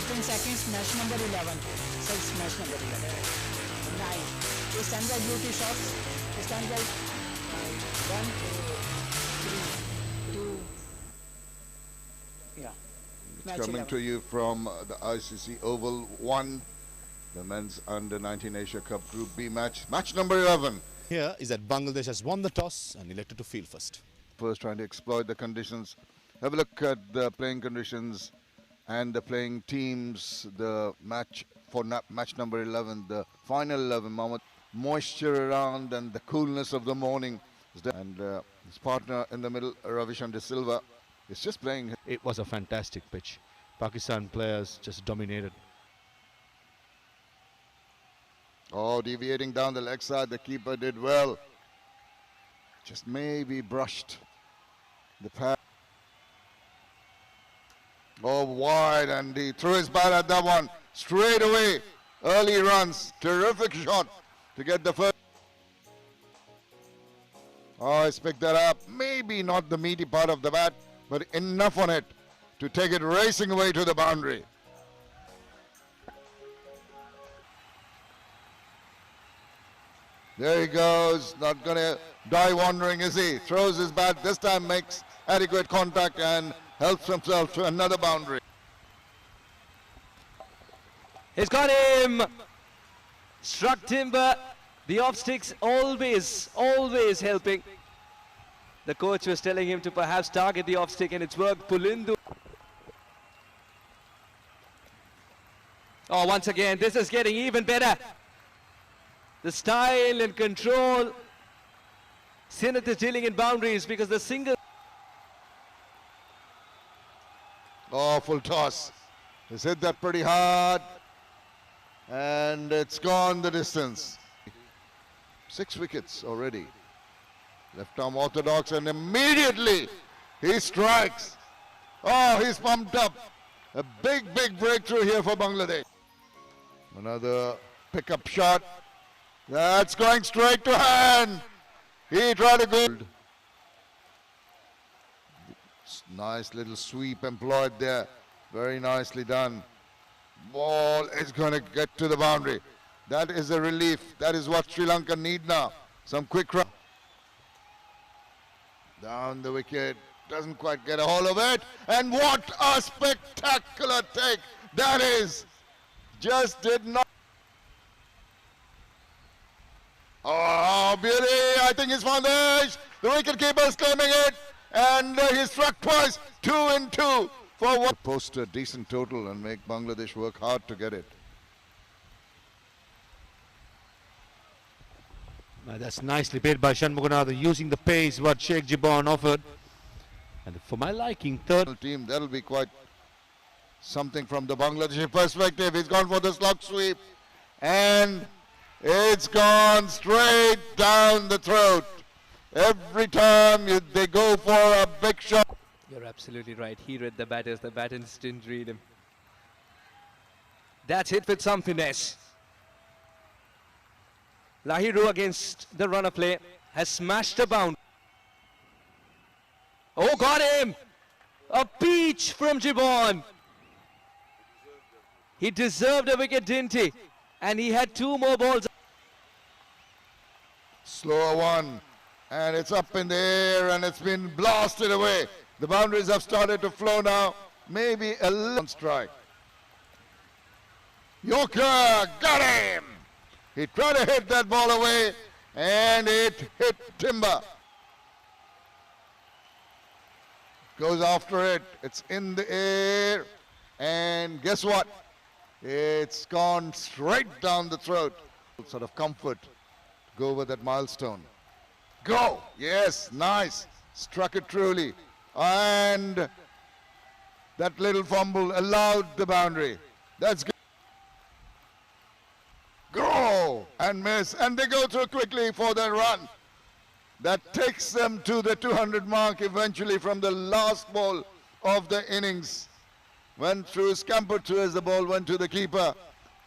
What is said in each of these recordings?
15 seconds, match number 11. Six, match number 11. 9. Stand by beauty shots. Stand by 1, 3, 2. Yeah. Match Coming 11. to you from the ICC Oval 1, the Men's Under-19 Asia Cup Group B match. Match number 11. Here is that Bangladesh has won the toss and elected to field first. First trying to exploit the conditions. Have a look at the playing conditions and the playing teams. The match for match number 11, the final 11, Mohammad. Moisture around and the coolness of the morning. And his partner in the middle, Ravishan De Silva, is just playing. It was a fantastic pitch. Pakistan players just dominated. Oh, deviating down the leg side, the keeper did well. Just maybe brushed the pad. Oh, wide, and he threw his bat at that one straight away. Early runs, terrific shot to get the first. Oh, he's picked that up. Maybe not the meaty part of the bat, but enough on it to take it racing away to the boundary. There he goes, not going to die wandering, is he? Throws his bat, this time makes adequate contact and helps himself to another boundary. He's got him! Struck timber. The off sticks always helping. The coach was telling him to perhaps target the off stick, and it's worked. Pulindu. Oh, once again, this is getting even better. The style and control. Sinath is dealing in boundaries because the single. Oh, full toss. He's hit that pretty hard. And it's gone the distance. 6 wickets already. Left arm orthodox, and immediately he strikes. Oh, he's pumped up. A big breakthrough here for Bangladesh. Another pickup shot. That's going straight to hand. He tried to go. Nice little sweep employed there. Very nicely done. Ball is going to get to the boundary. That is a relief. That is what Sri Lanka need now. Some quick run. Down the wicket. Doesn't quite get a hold of it. And what a spectacular take that is. Just did not. Oh, beauty. I think he's found the edge. The wicketkeeper is claiming it. And he struck twice. 2 and 2 for what? Post a decent total and make Bangladesh work hard to get it. That's nicely played by Shanmuganathan, using the pace what Sheikh Jibon offered. And for my liking, third team, that'll be quite something from the Bangladeshi perspective. He's gone for the slug sweep. And it's gone straight down the throat. Every time they go for a big shot. You're absolutely right. He read the batters didn't read him. That's hit with some finesse. Lahiru against the runner play has smashed a bound. Oh, got him! A peach from Jibon. He deserved a wicket, didn't he? And he had 2 more balls. Slower one. And it's up in the air and it's been blasted away. The boundaries have started to flow now. Maybe a little strike. Yorker got him. He tried to hit that ball away and it hit timber. Goes after it. It's in the air. And guess what? It's gone straight down the throat. Sort of comfort to go over that milestone. Go! Yes, nice. Struck it truly. And that little fumble allowed the boundary. That's good. Go! And miss. And they go through quickly for their run. That takes them to the 200 mark eventually from the last ball of the innings. Went through, scampered through as the ball went to the keeper.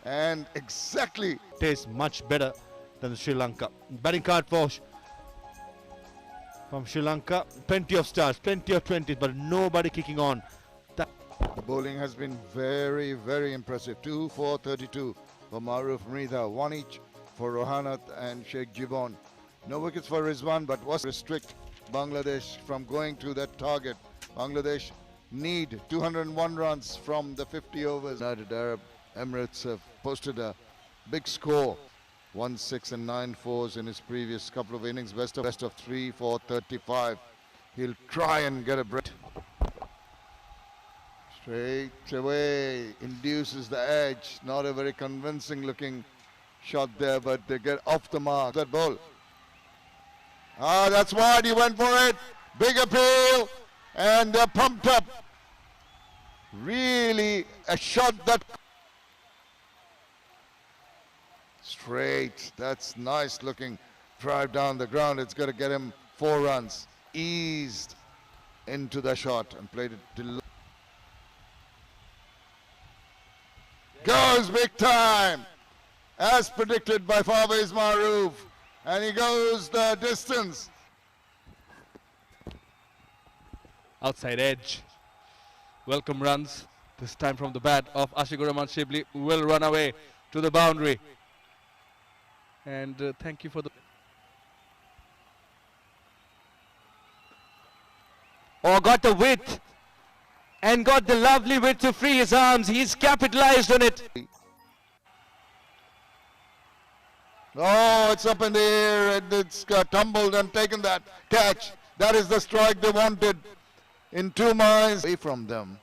And exactly. tastes much better than the Sri Lanka. Batting card from Sri Lanka. Plenty of stars, plenty of 20s, but nobody kicking on. The bowling has been very, very impressive. 2 for 32 for Maruf Mridha, 1 each for Rohanat and Sheikh Jibon. No wickets for Rizwan, but was restrict Bangladesh from going to that target. Bangladesh need 201 runs from the 50 overs. United Arab Emirates have posted a big score. 1 6 and 9 fours in his previous couple of innings. Best of 3 for 35. He'll try and get a break. Straight away induces the edge. Not a very convincing looking shot there, but they get off the mark. That ball. Ah, that's wide. He went for it. Big appeal. And they're pumped up. Really a shot that straight. That's nice looking drive down the ground. It's got to get him 4 runs. Eased into the shot and played it to goes big time as predicted by Fawaz Maruf, and he goes the distance. Outside edge. Welcome runs. This time from the bat of Ashikur Rahman Shibli will run away to the boundary. And thank you for the... Oh, got the width and got the lovely width to free his arms. He's capitalized on it. Oh, it's up in the air and it's tumbled and taken that catch. That is the strike they wanted. In 2 miles away from them.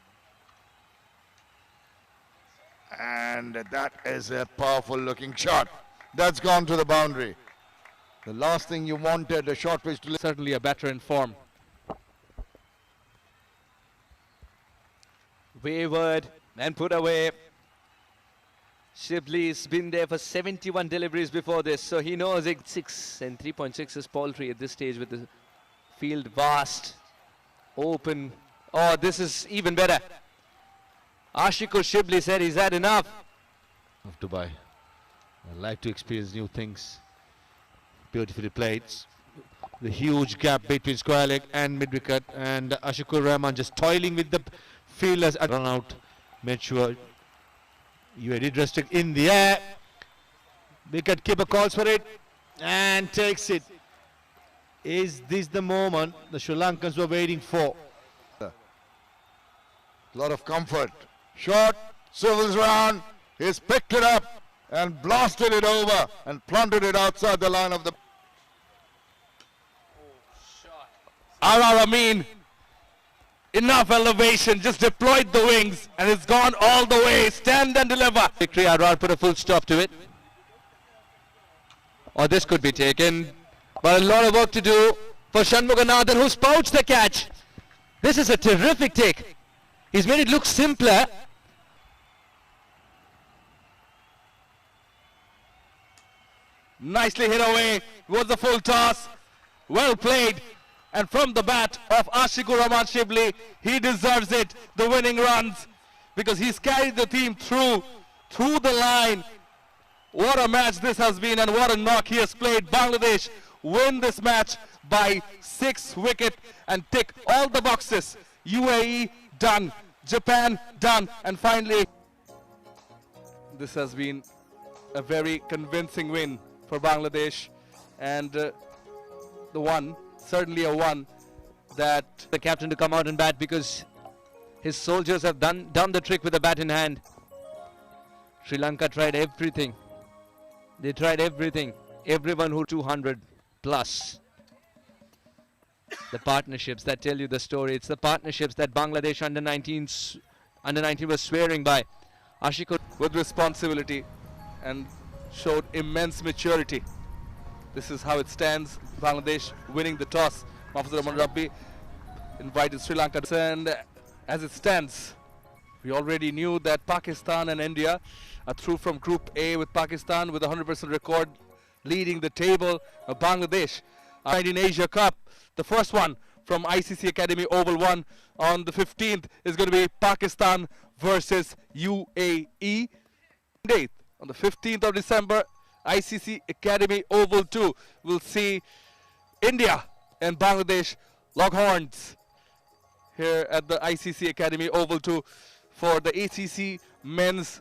And that is a powerful looking shot. That's gone to the boundary. The last thing you wanted, a short pitch to... Certainly a batter in form. Wavered and put away. Shibli's been there for 71 deliveries before this, so he knows it's 6 and 3.6 is paltry at this stage with the field vast, open. Oh, this is even better. Ashikur Shibli said he's had enough. Of Dubai. I like to experience new things. Beautifully played. The huge gap between square leg and mid wicket, and Ashikur Rahman just toiling with the fielders at run out. Made sure UAE restrict in the air. Wicket keeper calls for it and takes it. Is this the moment the Sri Lankans were waiting for? A lot of comfort. Shot, swivels round. He's picked it up and blasted it over and planted it outside the line of the... Amin, enough elevation, just deployed the wings and it's gone all the way. Stand and deliver. Victory, I'd put a full stop to it. Or this could be taken, but a lot of work to do for Shanmuganathan, who's pouched the catch. This is a terrific take. He's made it look simpler. Nicely hit away. Was the full toss. Well played. And from the bat of Ashikur Rahman Shibli, he deserves it. The winning runs, because he's carried the team through the line. What a match this has been, and what a knock he has played. Bangladesh win this match by 6 wickets and tick all the boxes. UAE done, Japan done, and finally this has been a very convincing win for Bangladesh, and the one, certainly a one that the captain to come out and bat, because his soldiers have done the trick with the bat in hand. Sri Lanka tried everything. They tried everything. Everyone who 200 plus. The partnerships that tell you the story. It's the partnerships that Bangladesh under 19 was swearing by. Ashikur with responsibility and showed immense maturity. This is how it stands. Bangladesh winning the toss. Mahfuzur Rahman Rabbi invited Sri Lanka, and as it stands, we already knew that Pakistan and India are through from Group A, with Pakistan with a 100% record leading the table. Bangladesh in Asia Cup, the first one from ICC Academy Oval 1 on the 15th is going to be Pakistan versus UAE. On the 15th of December, ICC Academy Oval 2 will see India and Bangladesh lock horns here at the ICC Academy Oval 2 for the ACC men's